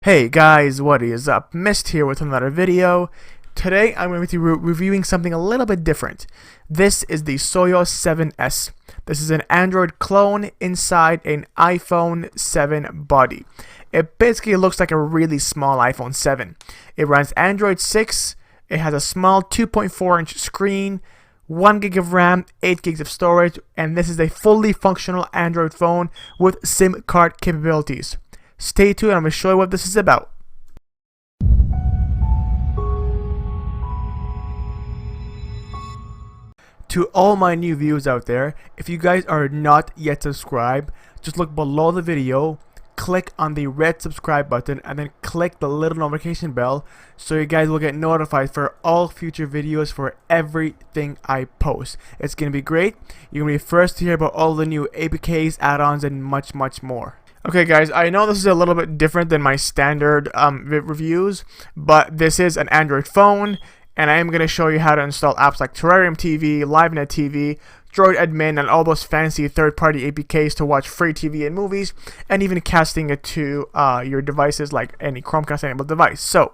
Hey guys, what is up? Mist here with another video. Today I'm going to be reviewing something a little bit different. This is the Soyes 7S. This is an Android clone inside an iPhone 7 body. It basically looks like a really small iPhone 7. It runs Android 6. It has a small 2.4-inch screen, 1 gig of RAM, 8 gigs of storage, and this is a fully functional Android phone with SIM card capabilities. Stay tuned, I'm going to show you what this is about. To all my new viewers out there, if you guys are not yet subscribed, just look below the video, click on the red subscribe button, and then click the little notification bell so you guys will get notified for all future videos for everything I post. It's going to be great. You're going to be first to hear about all the new APKs, add-ons, and much more. Okay guys, I know this is a little bit different than my standard reviews, but this is an Android phone, and I am going to show you how to install apps like Terrarium TV, LiveNet TV, DROIDADMIN, and all those fancy third-party APKs to watch free TV and movies, and even casting it to your devices like any Chromecast-enabled device. So,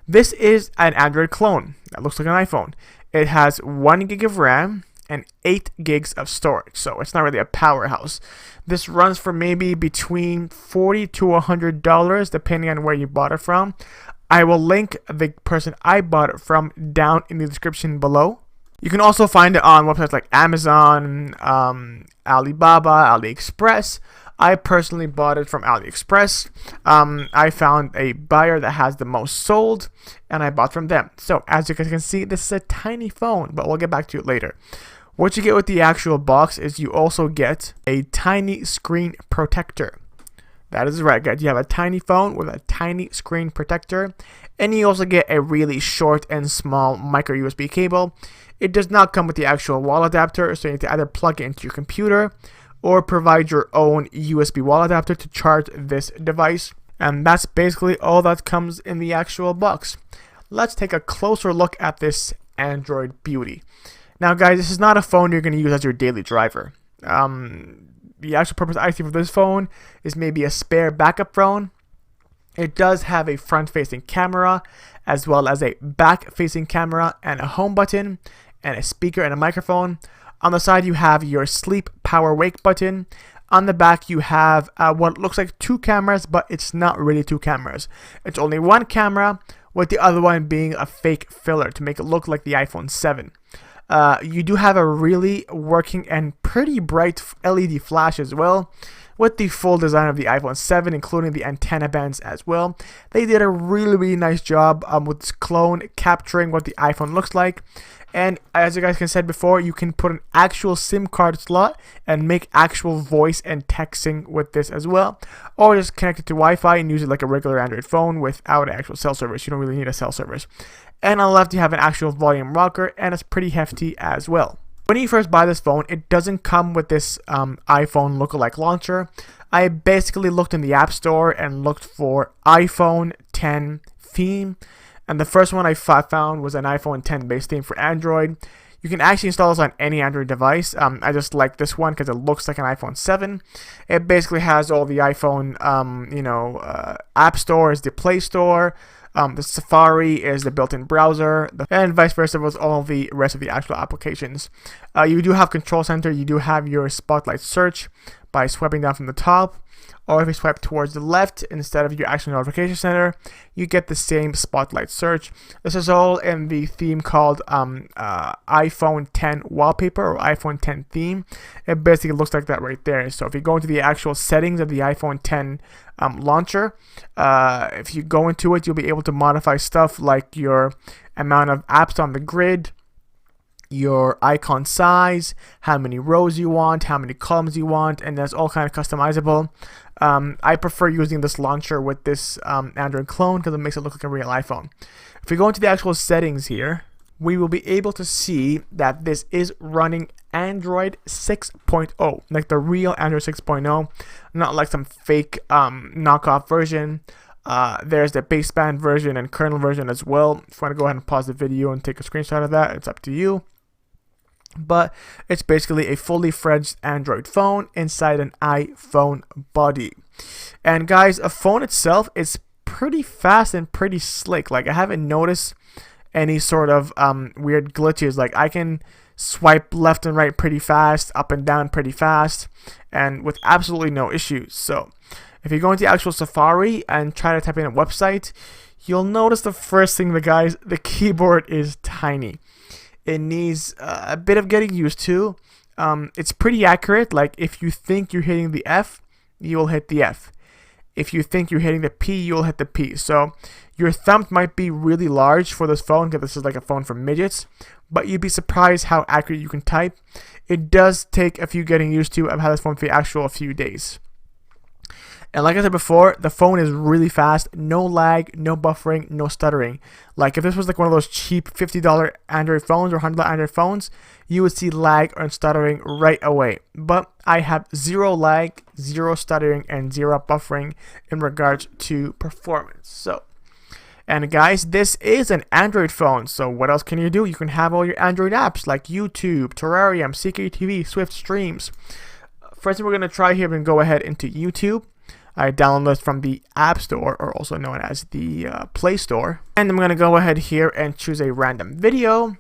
this is an Android clone that looks like an iPhone. It has 1 gig of RAM and 8 gigs of storage, so it's not really a powerhouse. This runs for maybe between $40 to $100 depending on where you bought it from. I will link the person I bought it from down in the description below. You can also find it on websites like Amazon, Alibaba, AliExpress. I personally bought it from AliExpress. I found a buyer that has the most sold, and I bought from them. So as you guys can see, this is a tiny phone, but we'll get back to it later. What you get with the actual box is you also get a tiny screen protector. That is right, guys. You have a tiny phone with a tiny screen protector, and you also get a really short and small micro USB cable. It does not come with the actual wall adapter, so you need to either plug it into your computer or provide your own USB wall adapter to charge this device. And that's basically all that comes in the actual box. Let's take a closer look at this Android beauty. Now guys, this is not a phone you're going to use as your daily driver. The actual purpose I see for this phone is maybe a spare backup phone. It does have a front-facing camera as well as a back-facing camera and a home button and a speaker and a microphone. On the side you have your sleep power wake button. On the back you have what looks like 2 cameras, but it's not really 2 cameras. It's only 1 camera, with the other one being a fake filler to make it look like the iPhone 7. You do have a really working and pretty bright LED flash as well, with the full design of the iPhone 7, including the antenna bands as well. They did a really nice job with this clone capturing what the iPhone looks like. And as you guys can said before, you can put an actual SIM card slot and make actual voice and texting with this as well, or just connect it to Wi-Fi and use it like a regular Android phone without an actual cell service. You don't really need a cell service. And on the left you have an actual volume rocker, and it's pretty hefty as well. When you first buy this phone, it doesn't come with this iPhone lookalike launcher. I basically looked in the App Store and looked for iPhone 10 theme, and the first one I found was an iPhone 10 base theme for Android. You can actually install this on any Android device. I just like this one because it looks like an iPhone 7. It basically has all the iPhone, App Store is the Play Store. The Safari is the built-in browser, and vice versa with all the rest of the actual applications. You do have Control Center. You do have your Spotlight search by swiping down from the top, or if you swipe towards the left instead of your actual notification center, you get the same Spotlight search. This is all in the theme called iPhone 10 wallpaper or iPhone 10 theme. It basically looks like that right there. So if you go into the actual settings of the iPhone 10 launcher, if you go into it, you'll be able to modify stuff like your amount of apps on the grid, your icon size, how many rows you want, how many columns you want, and that's all kind of customizable. I prefer using this launcher with this Android clone because it makes it look like a real iPhone. If we go into the actual settings here, we will be able to see that this is running Android 6.0, like the real Android 6.0, not like some fake knockoff version. There's the baseband version and kernel version as well. If you want to go ahead and pause the video and take a screenshot of that, it's up to you. But it's basically a fully fledged Android phone inside an iPhone body. And guys, a phone itself is pretty fast and pretty slick. Like I haven't noticed any sort of weird glitches. Like I can swipe left and right pretty fast, up and down pretty fast, and with absolutely no issues. So if you go into actual Safari and try to type in a website, you'll notice the first thing, the keyboard is tiny. It needs a bit of getting used to. It's pretty accurate. Like if you think you're hitting the F, you will hit the F. If you think you're hitting the P, you'll hit the P. So your thumb might be really large for this phone, because this is like a phone for midgets, but you'd be surprised how accurate you can type. It does take a few getting used to. I've had this phone for the actual few days. And like I said before, the phone is really fast, no lag, no buffering, no stuttering. Like if this was like one of those cheap $50 Android phones or $100 Android phones, you would see lag and stuttering right away. But I have zero lag, zero stuttering, and zero buffering in regards to performance. So, and guys, this is an Android phone, so what else can you do? You can have all your Android apps like YouTube, Terrarium, CKTV, Swift Streams. First thing we're going to try here, we're going to go ahead into YouTube. I download this from the App Store, or also known as the Play Store. And I'm going to go ahead here and choose a random video.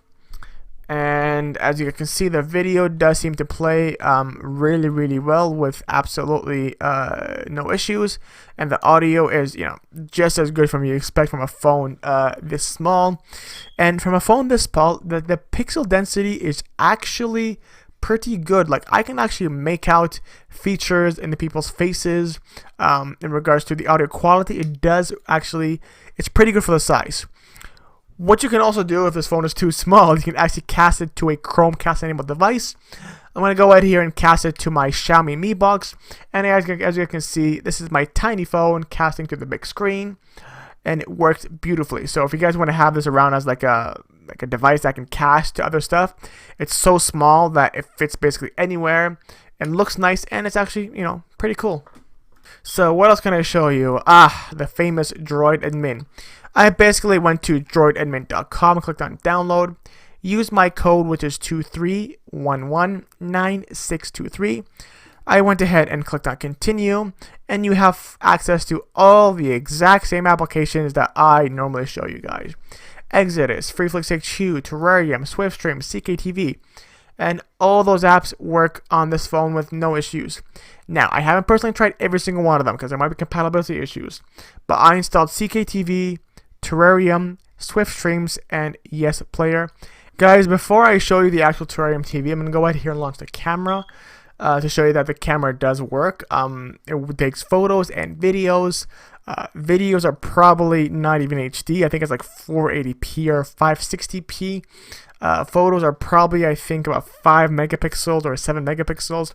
And as you can see, the video does seem to play really well with absolutely no issues. And the audio is, just as good from you expect from a phone this small. And from a phone this small, the pixel density is actually pretty good. Like I can actually make out features in the people's faces. In regards to the audio quality, it does actually, it's pretty good for the size. What you can also do if this phone is too small, you can actually cast it to a Chromecast enabled device. I'm going to go ahead here and cast it to my Xiaomi Mi Box, and as you can see, this is my tiny phone casting to the big screen, and it worked beautifully. So if you guys want to have this around as like a device that can cast to other stuff, it's so small that it fits basically anywhere and looks nice, and it's actually, pretty cool. So what else can I show you? The famous DROIDADMIN. I basically went to droidadmin.com, clicked on download, used my code, which is 23119623. I went ahead and clicked on continue, and you have access to all the exact same applications that I normally show you guys. Exodus, FreeFlixHQ, Terrarium, SwiftStream, CKTV, and all those apps work on this phone with no issues. Now, I haven't personally tried every single one of them because there might be compatibility issues, but I installed CKTV, Terrarium, Swift Streams, and Yes Player. Guys, before I show you the actual Terrarium TV, I'm going to go ahead here and launch the camera to show you that the camera does work. It takes photos and videos. Videos are probably not even HD. I think it's like 480p or 560p. Photos are probably, I think, about 5 megapixels or 7 megapixels.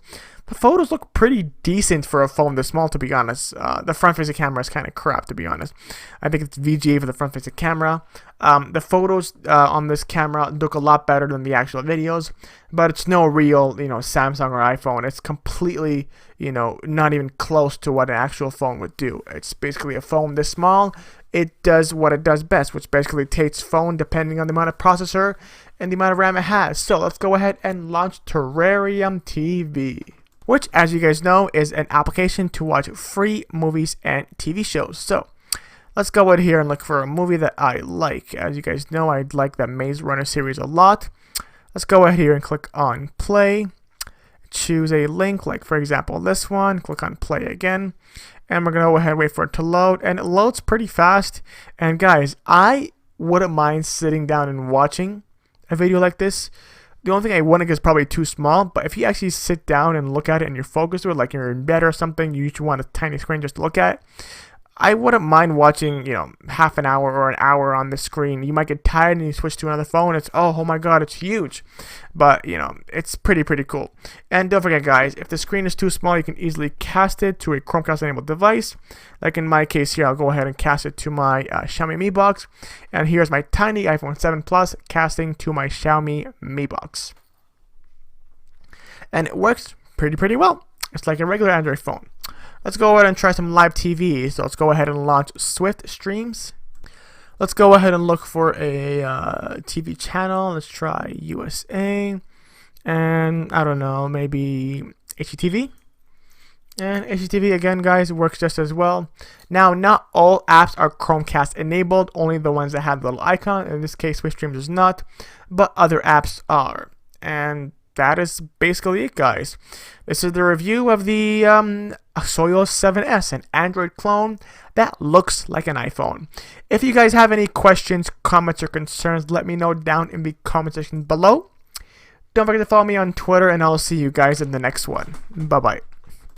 The photos look pretty decent for a phone this small, to be honest. The front-facing camera is kind of crap, to be honest. I think it's VGA for the front-facing camera. The photos on this camera look a lot better than the actual videos, but it's no real, Samsung or iPhone. It's completely, not even close to what an actual phone would do. It's basically a phone this small. It does what it does best, which basically takes phone depending on the amount of processor and the amount of RAM it has. So let's go ahead and launch Terrarium TV, which, as you guys know, is an application to watch free movies and TV shows. So let's go ahead here and look for a movie that I like. As you guys know, I like the Maze Runner series a lot. Let's go ahead here and click on play. Choose a link, like for example this one. Click on play again. And we're going to go ahead and wait for it to load. And it loads pretty fast. And guys, I wouldn't mind sitting down and watching a video like this. The only thing I wouldn't is probably too small, but if you actually sit down and look at it and you're focused with it, like you're in bed or something, you usually want a tiny screen just to look at, I wouldn't mind watching, half an hour or an hour on the screen. You might get tired and you switch to another phone. It's, oh my god, it's huge. But, it's pretty cool. And don't forget, guys, if the screen is too small, you can easily cast it to a Chromecast-enabled device. Like in my case here, I'll go ahead and cast it to my Xiaomi Mi Box. And here's my tiny iPhone 7 Plus casting to my Xiaomi Mi Box. And it works pretty well. It's like a regular Android phone. Let's go ahead and try some live TV. So let's go ahead and launch Swift Streams. Let's go ahead and look for a TV channel. Let's try USA. And I don't know, maybe HGTV. And HDTV again, guys, works just as well. Now, not all apps are Chromecast enabled, only the ones that have the little icon. In this case, SwitchStream does not, but other apps are. And that is basically it, guys. This is the review of the Soyes 7S, an Android clone that looks like an iPhone. If you guys have any questions, comments, or concerns, let me know down in the comment section below. Don't forget to follow me on Twitter, and I'll see you guys in the next one. Bye-bye.